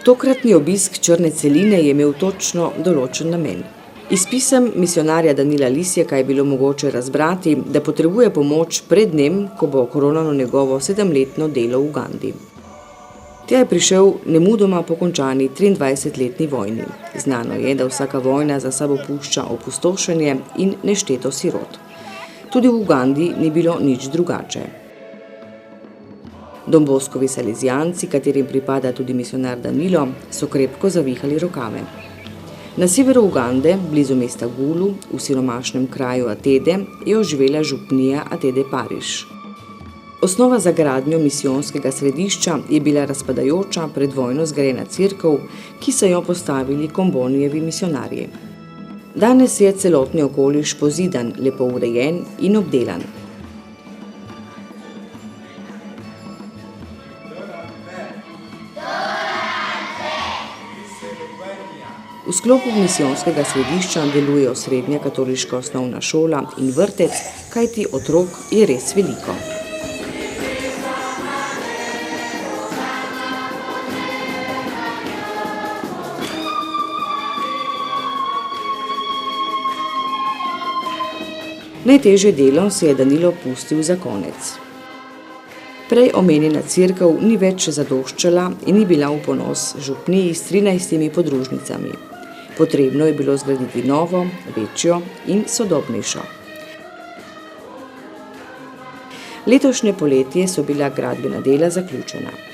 Tokratni obisk Črne celine je imel točno določen namen. Iz pisem misijonarja Danila Lisjaka je bilo mogoče razbrati, da potrebuje pomoč pred dnem, ko bo koronalo njegovo 7-letno delo v Ugandi. Tja je prišel nemudoma po končani 23-letni vojni. Znano je, da vsaka vojna za sabo pušča opustošenje in nešteto sirot. Tudi v Ugandi ni bilo nič drugače. Don Boskovi salezijanci, katerim pripada tudi misijonar Danilo, so krepko zavihali rokave. Na severu Ugande, blizu mesta Gulu, v siromašnem kraju Atede, je oživela župnija Atede Pariš. Osnova za gradnjo misijonskega središča je bila razpadajoča pred vojno zgrajena cerkev, ki so jo postavili Kombonijevi misijonarji. Danes je celotni okoliš pozidan, lepo urejen in obdelan. V sklopu misijonskega središča deluje osrednja katoliška osnovna šola in vrtec, kajti otrok je res veliko. Najtežje delo se je Danilo pustil za konec. Prej omenjena cerkev ni več zadoščala in ni bila v ponos župniji s 13 podružnicami. Potrebno je bilo zgraditi novo, večjo in sodobnejšo. Letošnje poletje so bila gradbena dela zaključena.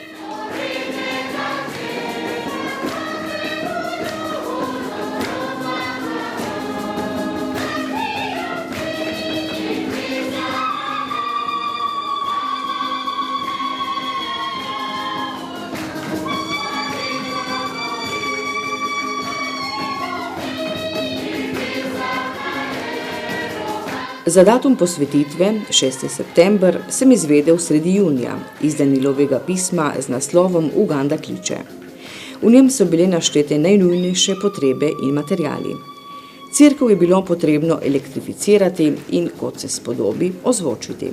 Za datum posvetitve, 6. september, sem izvedel sredi junija iz Danilovega pisma z naslovom Uganda kliče. V njem so bile naštete najnujnejše potrebe in materiali. Cerkev je bilo potrebno elektrificirati in, kot se spodobi, ozvočiti.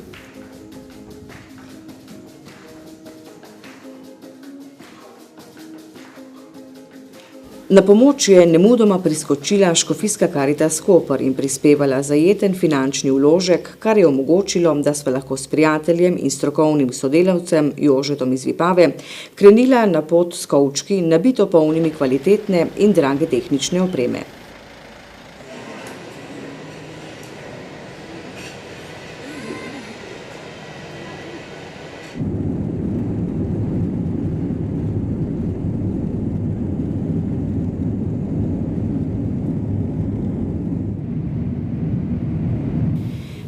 Na pomoč je nemudoma priskočila Škofijska Karitas Koper in prispevala zajeten finančni vložek, kar je omogočilo, da sva lahko s prijateljem in strokovnim sodelavcem Jožetom iz Vipave krenila na pot s kovčki, nabito polnimi kvalitetne in drage tehnične opreme.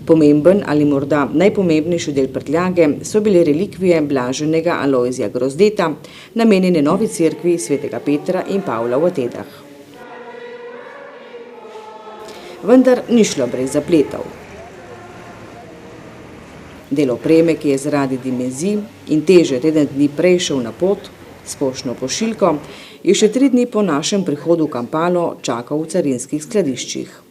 Pomemben ali morda najpomembnejši del prtljage so bile relikvije blaženega Alojzija Grozdeta, namenjene novi cerkvi svetega Petra in Pavla v Atedah. Vendar ni šlo brez zapletov. Del opreme, ki je zaradi dimenzij in teže teden dni prej šel na pot s poštno pošiljko, je še 3 dni po našem prihodu v Kampalo čakal v carinskih skladiščih.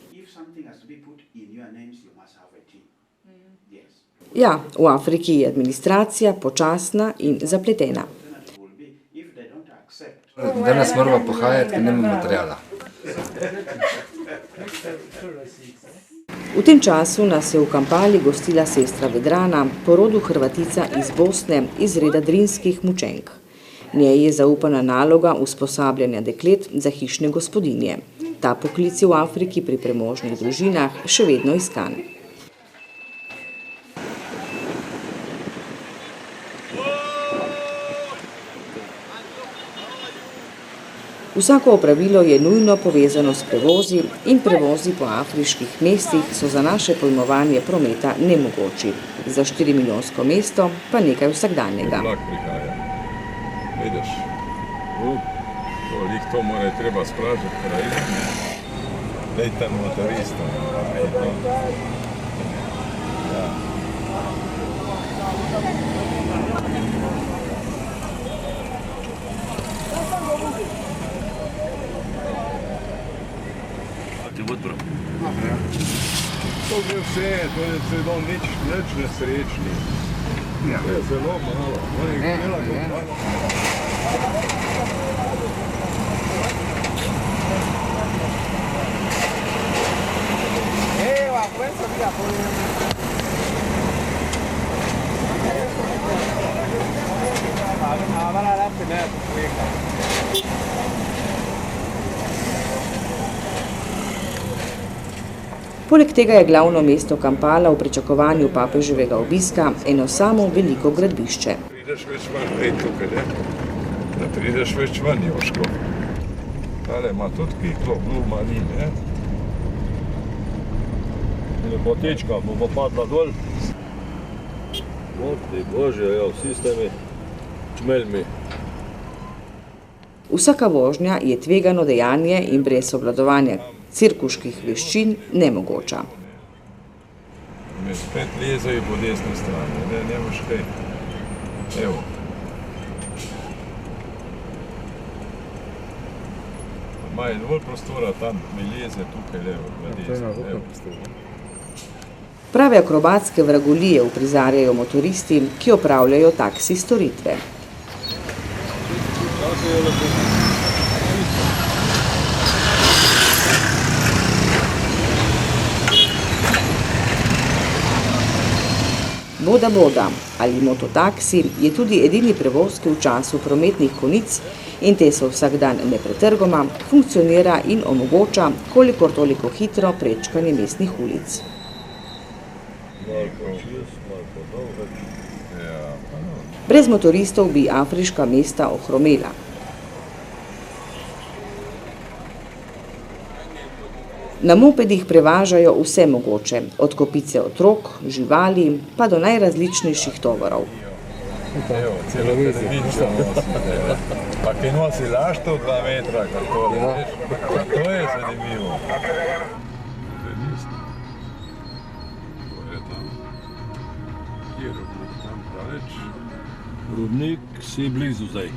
Ja, v Afriki je administracija počasna in zapletena. Danes moramo pohajati, ker nimamo materijala. V tem času nas je v Kampali gostila sestra Vedrana, po rodu Hrvatica iz Bosne, iz reda drinskih mučenk. Njej je zaupana naloga usposabljanja deklet za hišne gospodinje. Ta poklic je v Afriki pri premožnih družinah še vedno iskan. Vsako opravilo je nujno povezano s prevozi in prevozi po afriških mestih so za naše pojmovanje prometa nemogoči. Za 4-milijonsko mesto pa nekaj vsakdanjega. Vlak prihaja. Vidiš? To mora treba spražiti krajine. Dej tam motorista. To je vse, to je zelo nič nesrečni. To je zelo malo. Poleg tega je glavno mesto Kampala v pričakovanju papeževega obiska eno samo veliko gradbišče. Prideš več ven, ej tukaj, ne? Da prideš več ven, Joško. Tale ima tudi kiklo, bluma ni, ne? Lepotečka, bo pa padla dol. Ti bože, ja, vsi ste mi čmeljmi. Vsaka vožnja je tvegano dejanje in brez obvladovanja cirkuških veščin nemogoča. Me spet lezejo po desni strani, ne, nemaš kaj. Evo. Ma je dovolj prostora tam, mi leze tukaj levo, na desni, evo. Prave akrobatske vragolije uprizarjajo motoristi, ki opravljajo taksi storitve. Boda ali mototaksi je tudi edini prevoz, ki v času prometnih konic, in te so vsak dan nepretrgoma, funkcionira in omogoča kolikor toliko hitro prečkanje mestnih ulic. Brez motoristov bi afriška mesta ohromela. Na mopedih prevažajo vse mogoče, od kopice otrok, živali, pa do najrazličnejših tovorov. Evo, celo televizijo nosi, pa ki nosi lašto 2 metra, kako veš, to je zanimivo. Rudnik si blizu zdaj.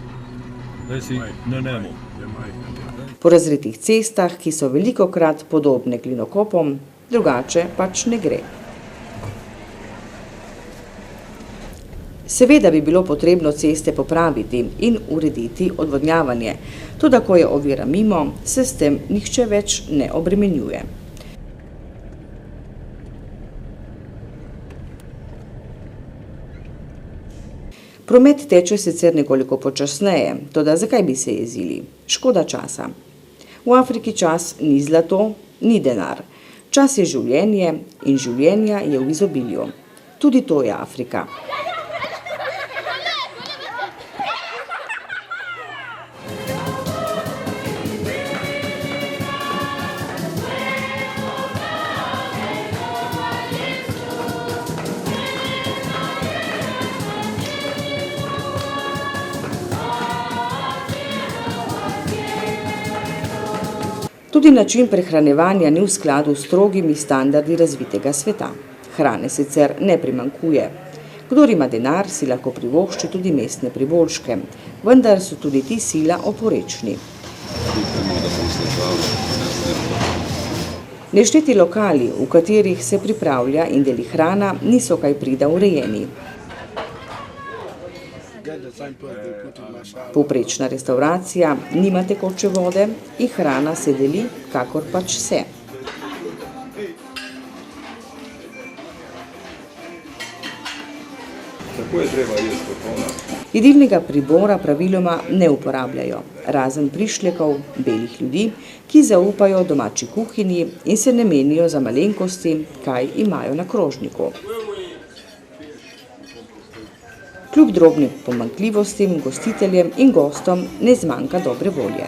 Zdaj si na nemu. Po razritih cestah, ki so velikokrat podobne klinokopom, drugače pač ne gre. Seveda bi bilo potrebno ceste popraviti in urediti odvodnjavanje, toda ko je ovira mimo, se s tem nihče več ne obremenjuje. Promet teče sicer nekoliko počasneje, toda zakaj bi se jezili? Škoda časa. V Afriki čas ni zlato, ni denar. Čas je življenje in življenja je v izobilju. Tudi to je Afrika. Tudi način prehranjevanja ni v skladu s strogimi standardi razvitega sveta. Hrane sicer ne primanjkuje. Kdor ima denar, si lahko privošči tudi mestne priboljške, vendar so tudi ti sila oporečni. Nešteti lokali, v katerih se pripravlja in deli hrana, niso kaj prida urejeni. Povprečna restauracija nima tekoče vode in hrana se deli, kakor pač se. Tako je treba jesti popolna. Jedilnega pribora praviloma ne uporabljajo, razen prišlekov, belih ljudi, ki zaupajo domači kuhinji in se ne menijo za malenkosti, kaj imajo na krožniku. Kljub drobnim pomanjkljivostim, gostiteljem in gostom ne zmanjka dobre volje.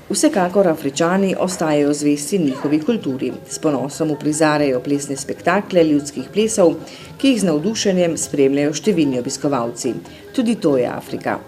Vsekakor Afričani ostajajo zvesti njihovi kulturi. S ponosom uprizarjajo plesne spektakle ljudskih plesov, ki jih z navdušenjem spremljajo številni obiskovalci. Tudi to je Afrika.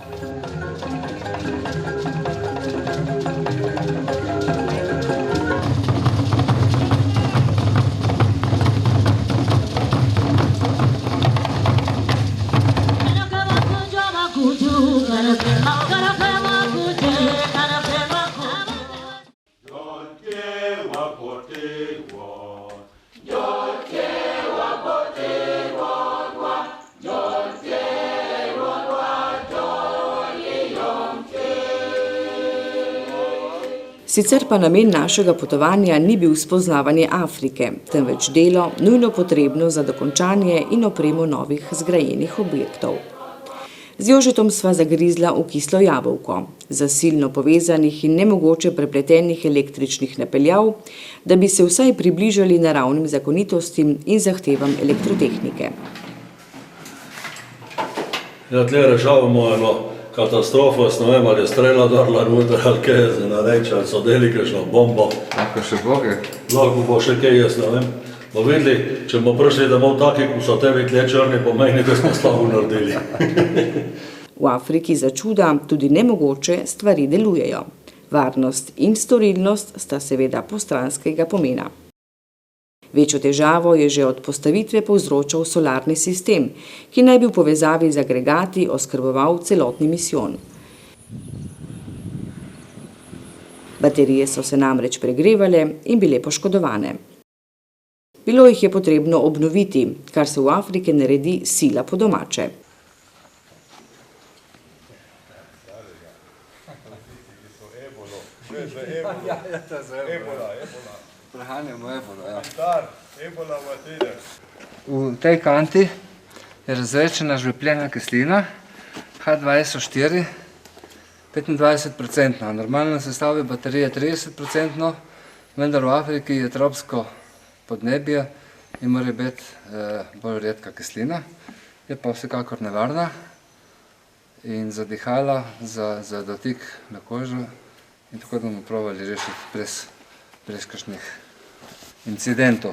Sicer pa namen našega potovanja ni bil spoznavanje Afrike, temveč delo nujno potrebno za dokončanje in opremo novih zgrajenih objektov. Z Jožetom sva zagrizla v kislo jabolko, za silno povezanih in nemogoče prepletenih električnih napeljav, da bi se vsaj približali naravnim zakonitostim in zahtevam elektrotehnike. Ja, tle rešavamo eno katastrofo, jaz ne vem, ali je strela darla noter, ali kaj je za nareči, ali so deli kakšno bombo. Lahko še Boge. Lahko bo še kaj, jaz ne vem. Bo videli, če bomo prišli domov taki, ko so tebi tle črni, pomeni, da smo slabo naredili. V Afriki za čuda tudi nemogoče stvari delujejo. Varnost in storilnost sta seveda postranskega pomena. Večjo težavo je že od postavitve povzročal solarni sistem, ki naj bi v povezavi z agregati oskrboval celotni misijon. Baterije so se namreč pregrevale in bile poškodovane. Bilo jih je potrebno obnoviti, kar se v Afriki naredi sila po domače. V tej kanti je razrečena žvepljena kislina H2SO4, 25%. V normalnem sestavi baterije 30%, vendar v Afriki je tropsko podnebje in mora biti bolj redka kislina. Je pa vsekakor nevarna in za dihala, za dotik na kožo, in tako bomo probali rešiti brez kakšnih incidentov.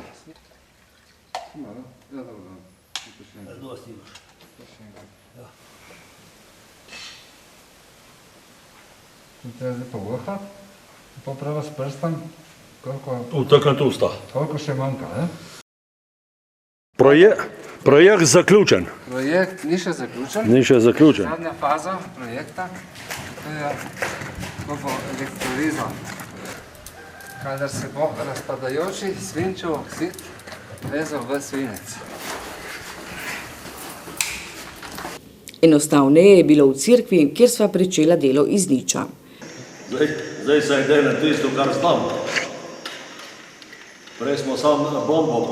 Treba zdaj povrhati, pa pravo s prstom, koliko še manjka, ne? Projekt zaključen. Projekt ni še zaključen. Ni še zaključen. Zadnja faza projekta, to bo elektroliza, kadar se bo razpadajoči svinčev oksid vezal v svinec. Enostavneje je bilo v cerkvi, kjer sva pričela delo iz niča. Zdaj se je delo tisto, kar znam. Prej smo samo bombo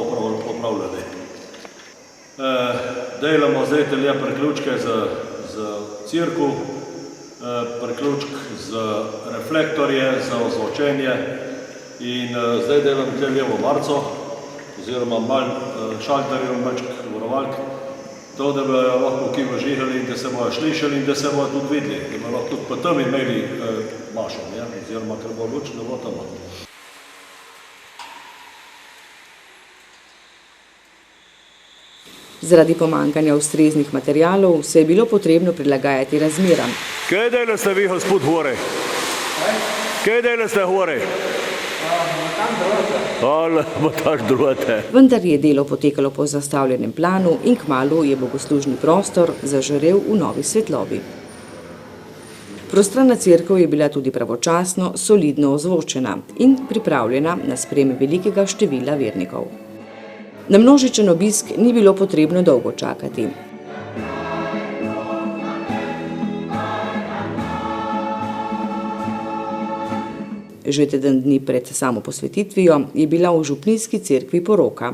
popravljali. Delamo zdaj telje priključke z cirku, priključk z reflektorje, za ozvočenje in zdaj delam tukaj levo marco, oziroma malo šalterjev, malček varovalk, to, da bi lahko ki vžigali in da se bojo slišali in da se bojo tudi videli, da bi lahko tudi po tem imeli mašo, oziroma ker bo luč, da bo tam. Zaradi pomanjkanja ustreznih materialov se je bilo potrebno prilagajati razmeram. Kaj delate vi, gospod Hore? Kaj delate Hore? Montaž drote. Vendar je delo potekalo po zastavljenem planu in kmalu je bogoslužni prostor zažarel v novi svetlobi. Prostrana cerkev je bila tudi pravočasno, solidno ozvočena in pripravljena na sprejem velikega števila vernikov. Na množičen obisk ni bilo potrebno dolgo čakati. Že teden dni pred samo posvetitvijo je bila v župnijski cerkvi poroka.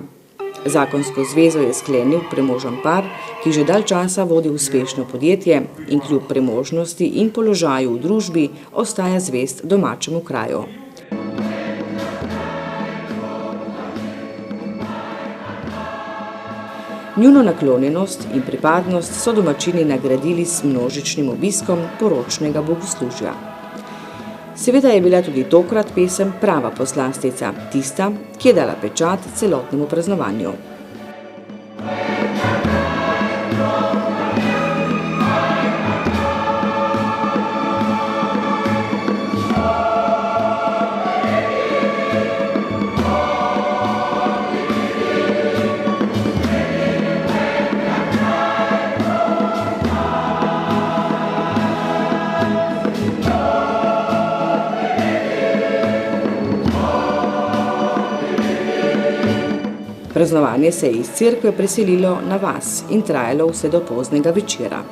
Zakonsko zvezo je sklenil premožen par, ki že dalj časa vodi uspešno podjetje in kljub premožnosti in položaju v družbi ostaja zvest domačemu kraju. Njuno naklonjenost in pripadnost so domačini nagradili s množičnim obiskom poročnega bogoslužja. Seveda je bila tudi tokrat pesem prava poslastica, tista, ki je dala pečat celotnemu praznovanju. Praznovanje se je iz cerkve preselilo na vas in trajalo vse do poznega večera.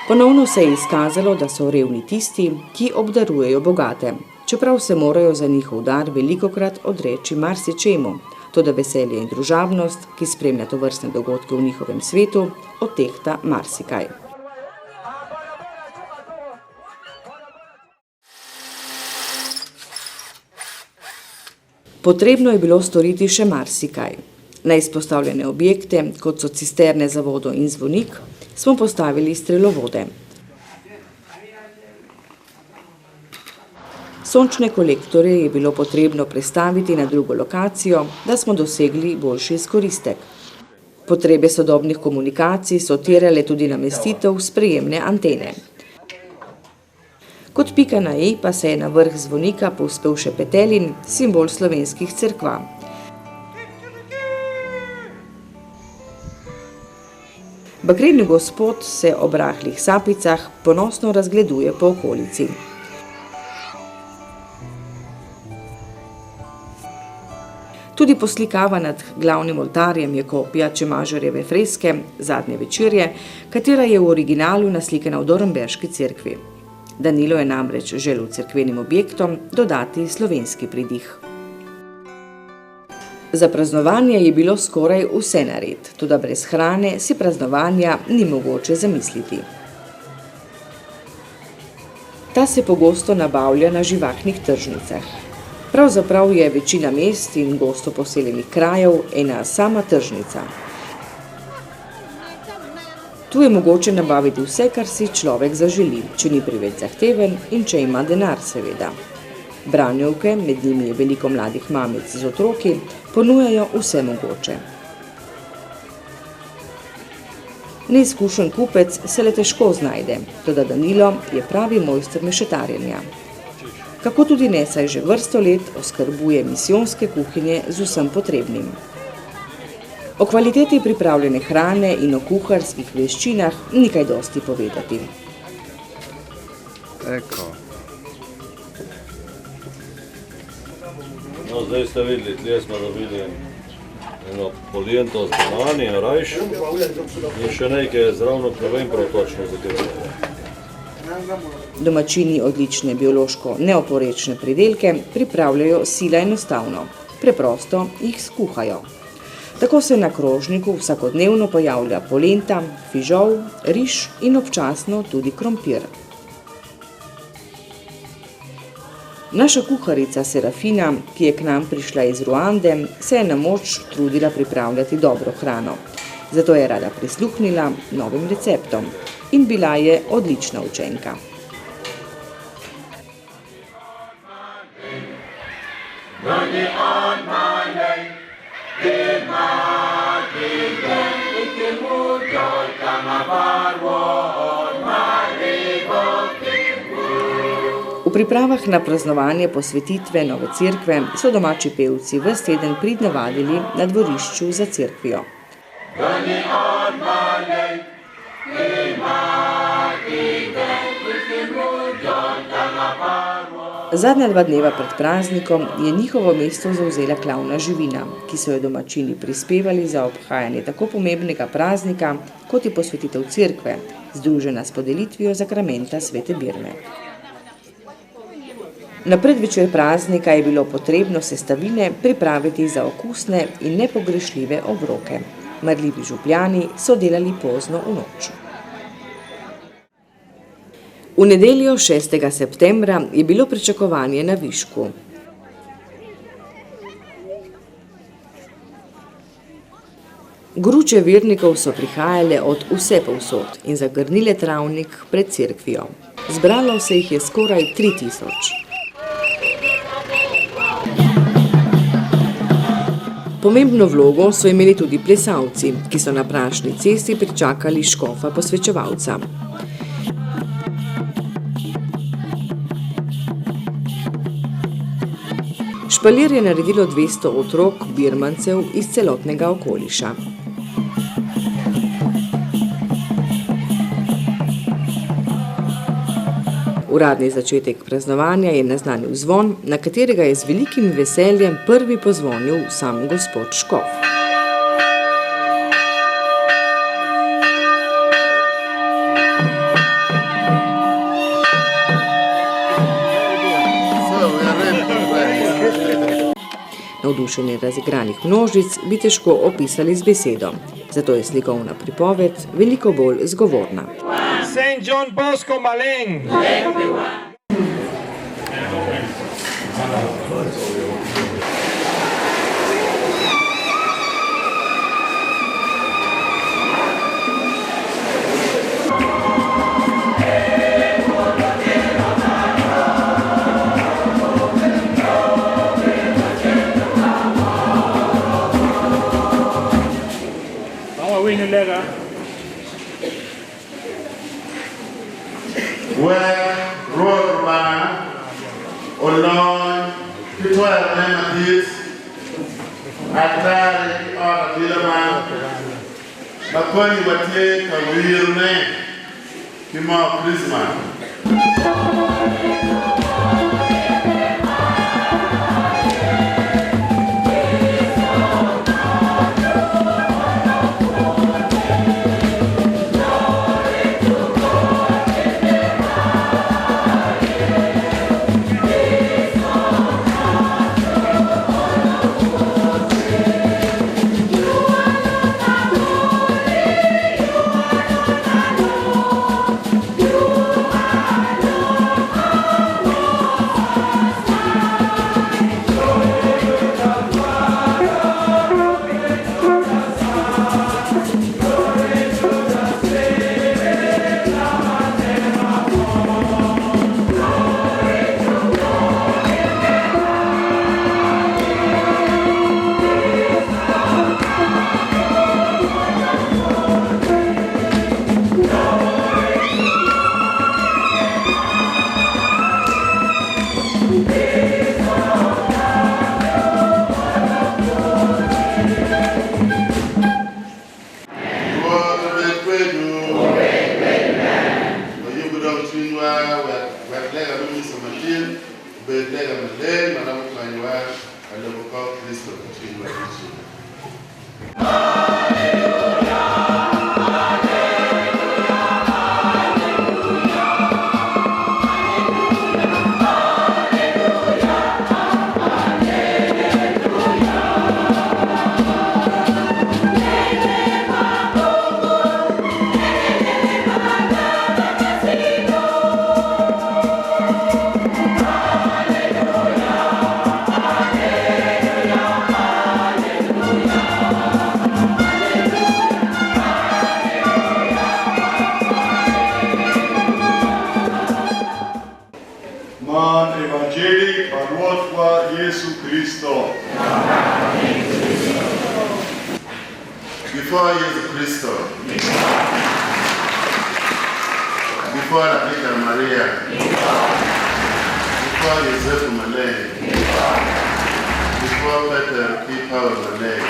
Ponovno se je izkazalo, da so revni tisti, ki obdarujejo bogate, čeprav se morajo za njihov dar velikokrat odreči marsičemu, toda veselje in družabnost, ki spremlja tovrstne dogodke v njihovem svetu, odtehta marsikaj. Potrebno je bilo storiti še marsikaj. Na izpostavljene objekte, kot so cisterne za vodo in zvonik, smo postavili strelovode. Sončne kolektorje je bilo potrebno prestaviti na drugo lokacijo, da smo dosegli boljši izkoristek. Potrebe sodobnih komunikacij so terjale tudi namestitev sprejemne antene. Kot pika na i pa se je na vrh zvonika povzpel še petelin, simbol slovenskih cerkva. Bakreni gospod se ob rahlih sapicah ponosno razgleduje po okolici. Tudi poslikava nad glavnim oltarjem je kopija Čemažarjeve freske Zadnje večerje, katera je v originalu naslikana v Dornberški cerkvi. Danilo je namreč želel cerkvenim objektom dodati slovenski pridih. Za praznovanje je bilo skoraj vse nared, toda brez hrane si praznovanja ni mogoče zamisliti. Ta se pogosto nabavlja na živahnih tržnicah. Pravzaprav je večina mest in gosto poseljenih krajev ena sama tržnica. Tu je mogoče nabaviti vse, kar si človek zaželi, če ni preveč zahteven in če ima denar, seveda. Branjevke, med njimi je veliko mladih mamic z otroki, ponujajo vse mogoče. Neizkušen kupec se le težko znajde, toda Danilo je pravi mojster mešetarjenja. Kako tudi ne, saj že vrsto let oskrbuje misijonske kuhinje z vsem potrebnim. O kvaliteti pripravljene hrane in o kuharskih veščinah ni kaj dosti povedati. No, zdaj ste videli, tle smo dobili eno poljento z banani in rajš in še nekaj zravno, ne vem prav točno, za katero. Domačini odlične biološko neoporečne pridelke pripravljajo sila enostavno, preprosto jih skuhajo. Tako se na krožniku vsakodnevno pojavlja polenta, fižol, riž in občasno tudi krompir. Naša kuharica Serafina, ki je k nam prišla iz Ruande, se je na moč trudila pripravljati dobro hrano. Zato je rada prisluhnila novim receptom in bila je odlična učenka. V pripravah na praznovanje posvetitve nove cerkve so domači pevci ves teden pridno vadili na dvorišču za cerkvijo. Zadnja 2 dneva pred praznikom je njihovo mesto zavzela klavna živina, ki so jo domačini prispevali za obhajanje tako pomembnega praznika, kot je posvetitev cerkve, združena s podelitvijo zakramenta svete Birme. Na predvečer praznika je bilo potrebno sestavine pripraviti za okusne in nepogrešljive obroke. Marljivi župljani so delali pozno v noč. V nedeljo 6. septembra je bilo pričakovanje na višku. Gruče vernikov so prihajale od vsepovsod in zagrnile travnik pred cerkvijo. Zbralo se jih je skoraj 3000. Pomembno vlogo so imeli tudi plesalci, ki so na Prašni cesti pričakali škofa posvečevalca. Špalir je naredilo 200 otrok birmancev iz celotnega okoliša. Uradni začetek praznovanja je naznanil zvon, na katerega je z velikim veseljem prvi pozvonil sam gospod škof. Navdušenje razigranih množic bi težko opisali z besedo, zato je slikovna pripoved veliko bolj zgovorna. St. John Bosco Maleng. Where road man or Lord, the 12 members, Atari or Villaman, but when you were taken a real name, Kim of Christmas. Before Jesus Christo, before la Virgen Maria, before Joseph Maleng, before Peter P. Paul Maleng.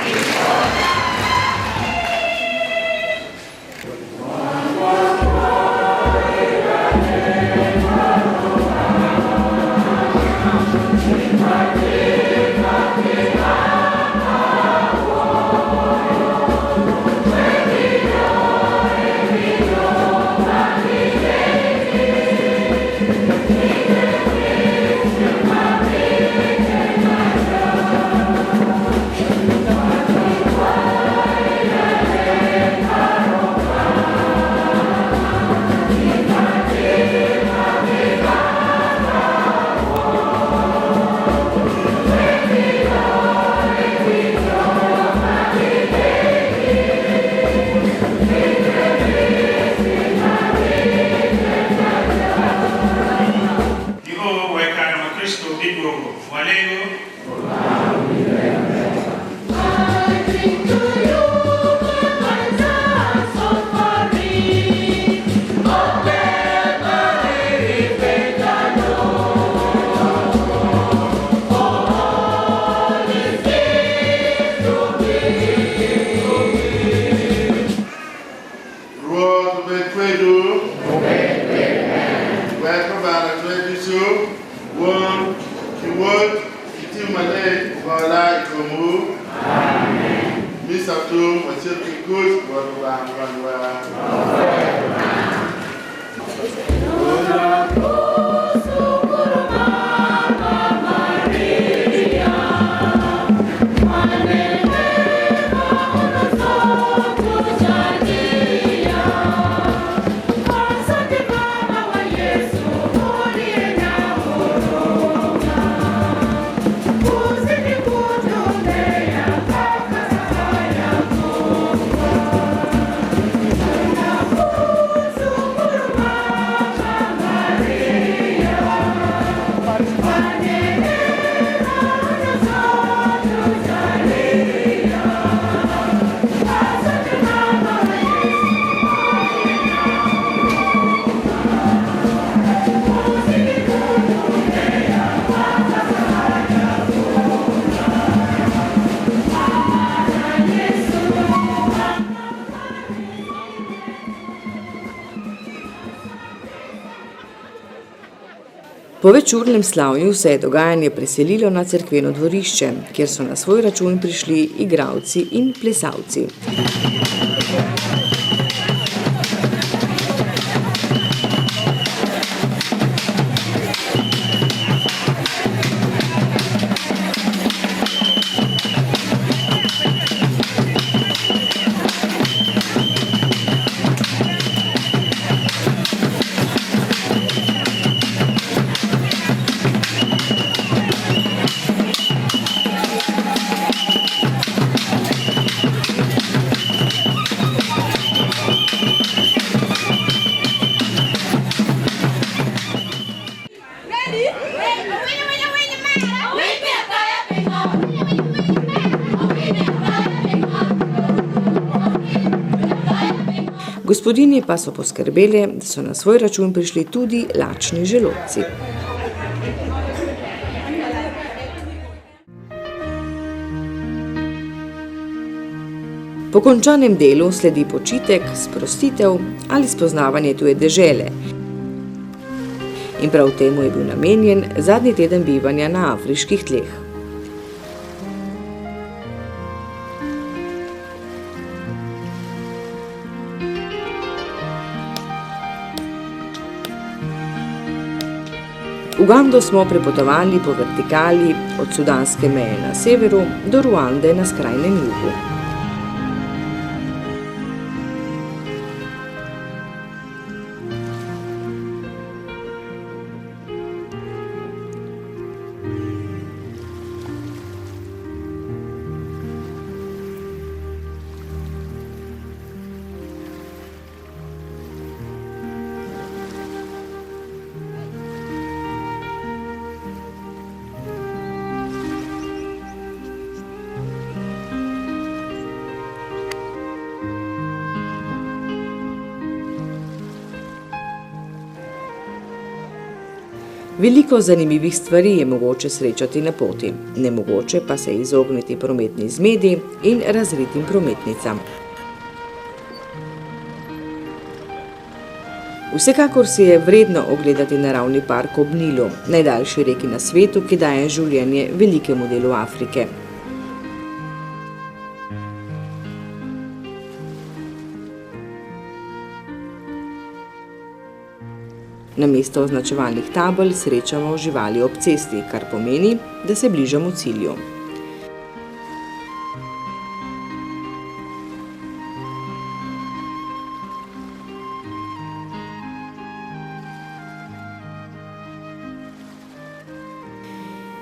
Po večurnem slavju se je dogajanje preselilo na cerkveno dvorišče, kjer so na svoj račun prišli igralci in plesalci. Gospodinji pa so poskrbeli, da so na svoj račun prišli tudi lačni želodci. Po končanem delu sledi počitek, sprostitev ali spoznavanje tuje dežele. In prav temu je bil namenjen zadnji teden bivanja na afriških tleh. Ugando smo prepotovali po vertikali od sudanske meje na severu do Ruande na skrajnem jugu. Veliko zanimivih stvari je mogoče srečati na poti, nemogoče pa se izogniti prometni zmedi in razritim prometnicam. Vsekakor si je vredno ogledati naravni park ob Nilu, najdaljši reki na svetu, ki daje življenje velikemu delu Afrike. Namesto označevalnih tabel srečamo živali ob cesti, kar pomeni, da se bližamo cilju.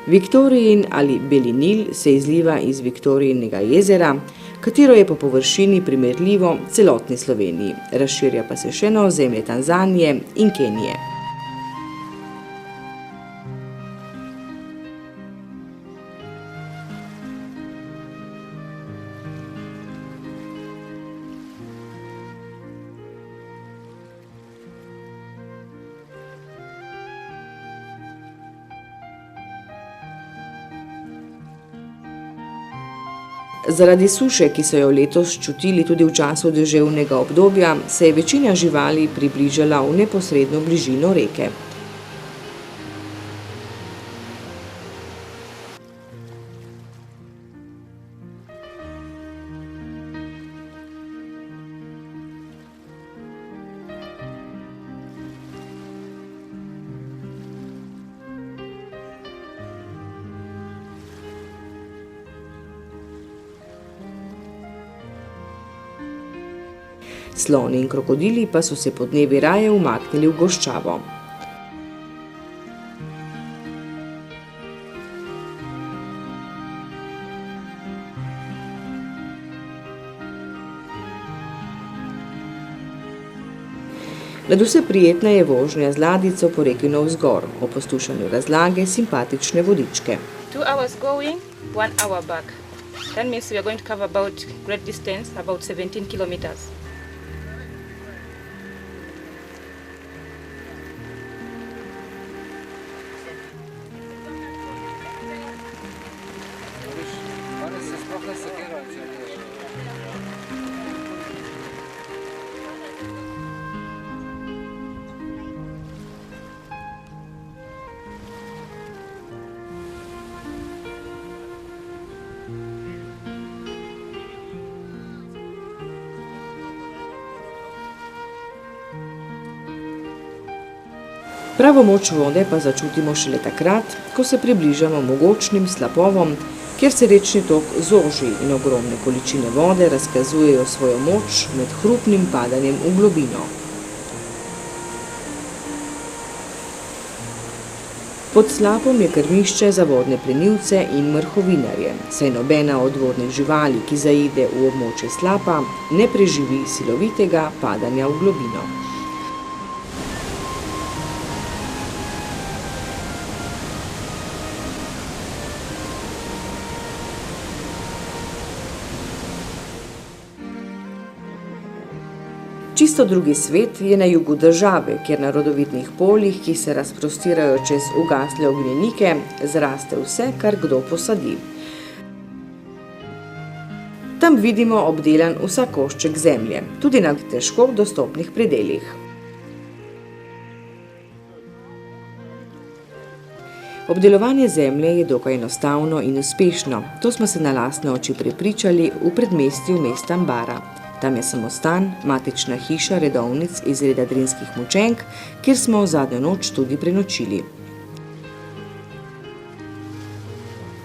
Viktorijin ali Beli Nil se izliva iz Viktorijinega jezera, katero je po površini primerljivo celotni Sloveniji, razširja pa se še na ozemlje Tanzanije in Kenije. Zaradi suše, ki so jo letos čutili tudi v času deževnega obdobja, se je večina živali približala v neposredno bližino reke. Sloni in krokodili pa so se podnevi raje umaknili v goščavo. Nadvse prijetna je vožnja z ladjico po reki navzgor, ob poslušanju razlage simpatične vodičke. 2 hours going, 1 hour back. That means we are going to cover about great distance, about 17 kilometers. Pravo moč vode pa začutimo šele takrat, ko se približamo mogočnim slapovom, kjer se rečni tok zoži in ogromne količine vode razkazujejo svojo moč med hrupnim padanjem v globino. Pod slapom je krmišče za vodne plenilce in mrhovinarje, saj nobena od vodnih živali, ki zaide v območje slapa, ne preživi silovitega padanja v globino. Čisto drugi svet je na jugu države, kjer na rodovitnih poljih, ki se razprostirajo čez ugasle ognjenike, zraste vse, kar kdo posadi. Tam vidimo obdelan vsak košček zemlje, tudi na težko dostopnih predelih. Obdelovanje zemlje je dokaj enostavno in uspešno, to smo se na lastne oči prepričali v predmestju mesta Ambara. Tam je samostan, matična hiša redovnic iz reda drinskih mučenk, kjer smo zadnjo noč tudi prenočili.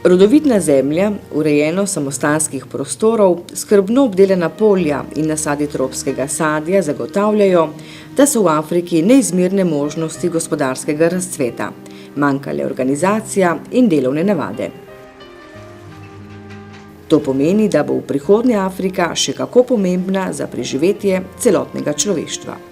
Rodovitna zemlja, urejeno samostanskih prostorov, skrbno obdelana polja in nasadi tropskega sadja zagotavljajo, da so v Afriki neizmerne možnosti gospodarskega razcveta, manjkale organizacija in delovne navade. To pomeni, da bo v prihodnje Afrika še kako pomembna za preživetje celotnega človeštva.